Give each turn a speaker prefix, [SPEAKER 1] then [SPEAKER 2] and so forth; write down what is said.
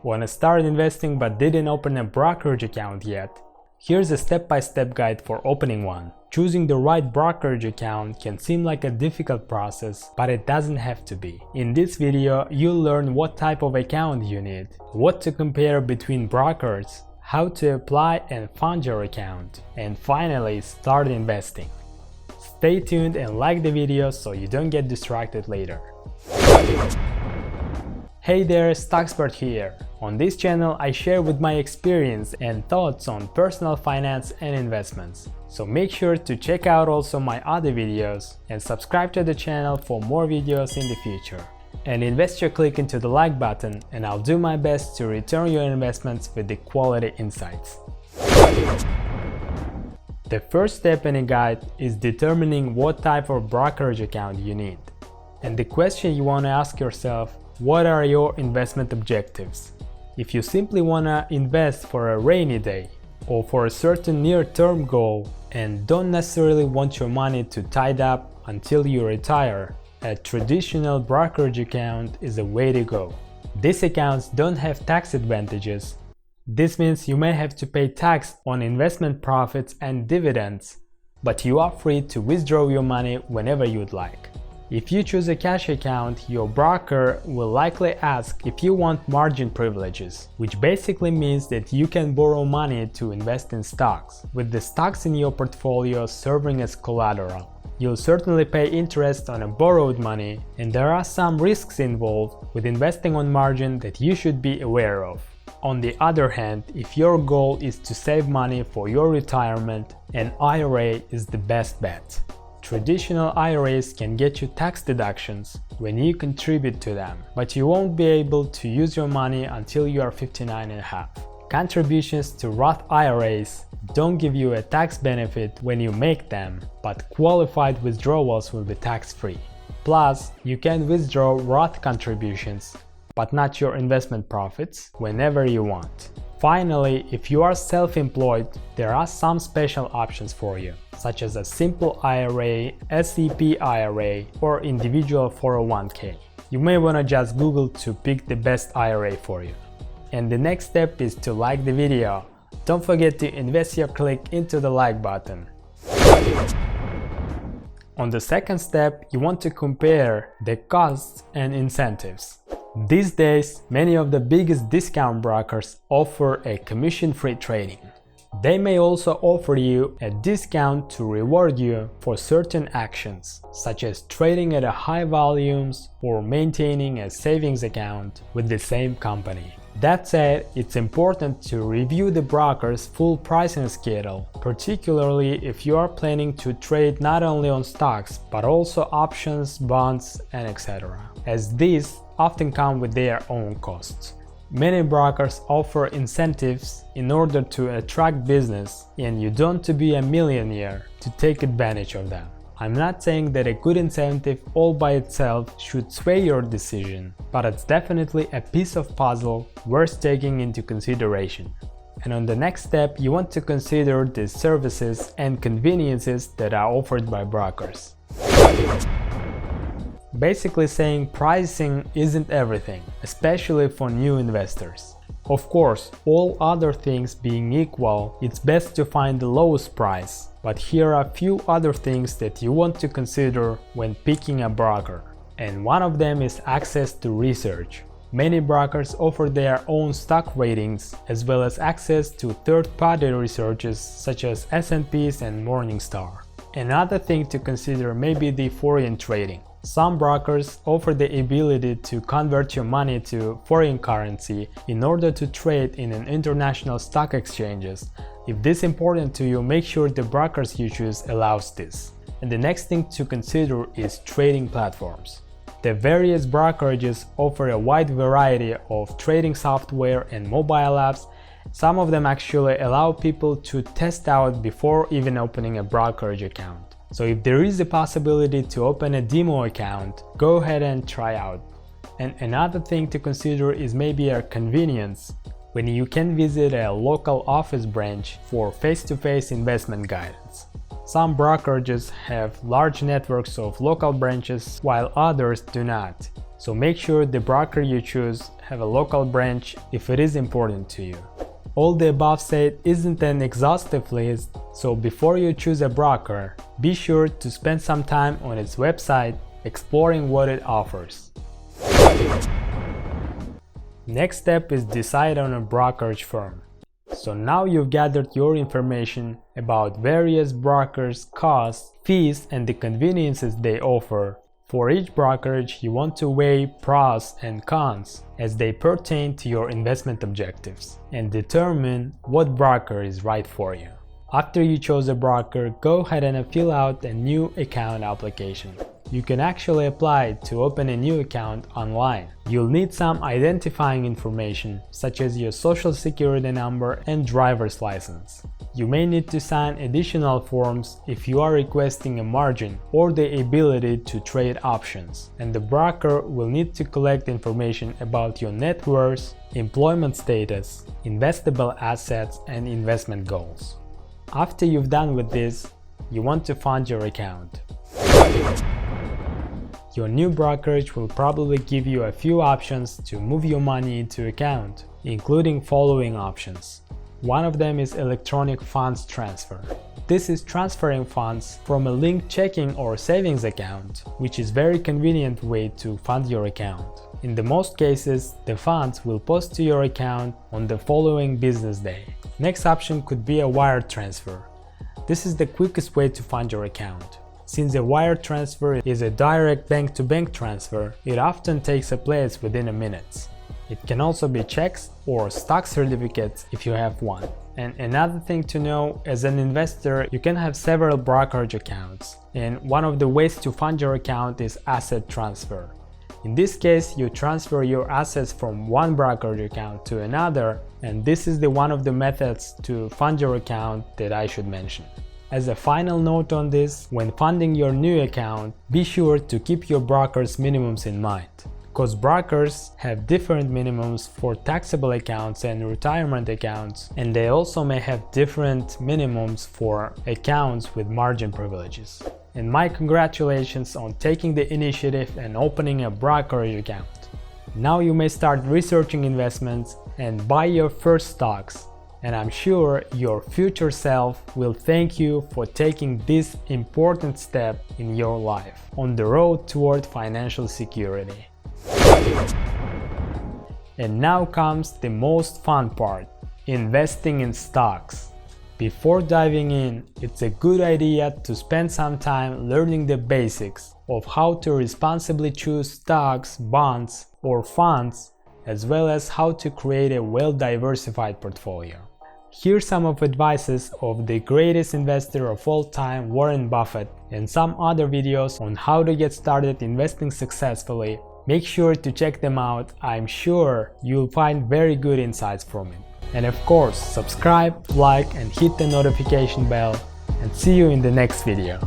[SPEAKER 1] Wanna start investing but didn't open a brokerage account yet? Here's a step-by-step guide for opening one. Choosing the right brokerage account can seem like a difficult process, but it doesn't have to be. In this video, you'll learn what type of account you need, what to compare between brokers, how to apply and fund your account, and finally start investing. Stay tuned and like the video so you don't get distracted later. Hey there, Stockspert here. On this channel I share with my experience and thoughts on personal finance and investments. So make sure to check out also my other videos and subscribe to the channel for more videos in the future. And investor click into the like button and I'll do my best to return your investments with the quality insights. The first step in a guide is determining what type of brokerage account you need. And the question you want to ask yourself: what are your investment objectives? If you simply want to invest for a rainy day or for a certain near-term goal and don't necessarily want your money to tied up until you retire, a traditional brokerage account is a way to go. These accounts don't have tax advantages. This means you may have to pay tax on investment profits and dividends, but you are free to withdraw your money whenever you'd like. If you choose a cash account, your broker will likely ask if you want margin privileges, which basically means that you can borrow money to invest in stocks, with the stocks in your portfolio serving as collateral. You'll certainly pay interest on a borrowed money, and there are some risks involved with investing on margin that you should be aware of. On the other hand, if your goal is to save money for your retirement, an IRA is the best bet. Traditional IRAs can get you tax deductions when you contribute to them, but you won't be able to use your money until you are 59 and a half. Contributions to Roth IRAs don't give you a tax benefit when you make them, but qualified withdrawals will be tax-free. Plus, you can withdraw Roth contributions, but not your investment profits, whenever you want. Finally, if you are self-employed, there are some special options for you, such as a simple IRA, SEP IRA, or individual 401k. You may want to just Google to pick the best IRA for you. And the next step is to like the video. Don't forget to invest your click into the like button. On the second step, you want to compare the costs and incentives. These days, many of the biggest discount brokers offer a commission-free trading. They may also offer you a discount to reward you for certain actions, such as trading at a high volumes or maintaining a savings account with the same company. That said, it's important to review the broker's full pricing schedule, particularly if you are planning to trade not only on stocks, but also options, bonds, and etc., as these often come with their own costs. Many brokers offer incentives in order to attract business, and you don't have to be a millionaire to take advantage of them. I'm not saying that a good incentive all by itself should sway your decision, but it's definitely a piece of puzzle worth taking into consideration. And on the next step, you want to consider the services and conveniences that are offered by brokers. Basically saying pricing isn't everything, especially for new investors. Of course, all other things being equal, it's best to find the lowest price, but here are a few other things that you want to consider when picking a broker. And one of them is access to research. Many brokers offer their own stock ratings, as well as access to third-party researches such as S&P's and Morningstar. Another thing to consider may be the foreign trading. Some brokers offer the ability to convert your money to foreign currency in order to trade in an international stock exchanges. If this is important to you, make sure the brokers you choose allows this. And the next thing to consider is trading platforms. The various brokerages offer a wide variety of trading software and mobile apps. Some of them actually allow people to test out before even opening a brokerage account. So if there is a possibility to open a demo account, go ahead and try out. And another thing to consider is maybe a convenience, when you can visit a local office branch for face-to-face investment guidance. Some brokerages have large networks of local branches while others do not. So make sure the broker you choose have a local branch if it is important to you. All the above said isn't an exhaustive list, so before you choose a broker, be sure to spend some time on its website exploring what it offers. Next step is decide on a brokerage firm. So now you've gathered your information about various brokers' costs, fees, and the conveniences they offer. For each brokerage, you want to weigh pros and cons as they pertain to your investment objectives and determine what broker is right for you. After you chose a broker, go ahead and fill out a new account application. You can actually apply to open a new account online. You'll need some identifying information such as your social security number and driver's license. You may need to sign additional forms if you are requesting a margin or the ability to trade options, and the broker will need to collect information about your net worth, employment status, investable assets, and investment goals. After you've done with this, you want to fund your account. Your new brokerage will probably give you a few options to move your money into account, including following options. One of them is electronic funds transfer. This is transferring funds from a linked checking or savings account, which is a very convenient way to fund your account. In the most cases, the funds will post to your account on the following business day. Next option could be a wire transfer. This is the quickest way to fund your account. Since a wire transfer is a direct bank-to-bank transfer, it often takes place within a minute. It can also be checks or stock certificates if you have one. And another thing to know, as an investor, you can have several brokerage accounts, and one of the ways to fund your account is asset transfer. In this case, you transfer your assets from one brokerage account to another, and this is one of the methods to fund your account that I should mention. As a final note on this, when funding your new account, be sure to keep your broker's minimums in mind, because brokers have different minimums for taxable accounts and retirement accounts, and they also may have different minimums for accounts with margin privileges. And my congratulations on taking the initiative and opening a brokerage account. Now you may start researching investments and buy your first stocks. And I'm sure your future self will thank you for taking this important step in your life on the road toward financial security. And now comes the most fun part, investing in stocks. Before diving in, it's a good idea to spend some time learning the basics of how to responsibly choose stocks, bonds, or funds, as well as how to create a well-diversified portfolio. Here's some of advices of the greatest investor of all time, Warren Buffett, and some other videos on how to get started investing successfully. Make sure to check them out. I'm sure you'll find very good insights from it. And of course, subscribe, like, and hit the notification bell, and see you in the next video.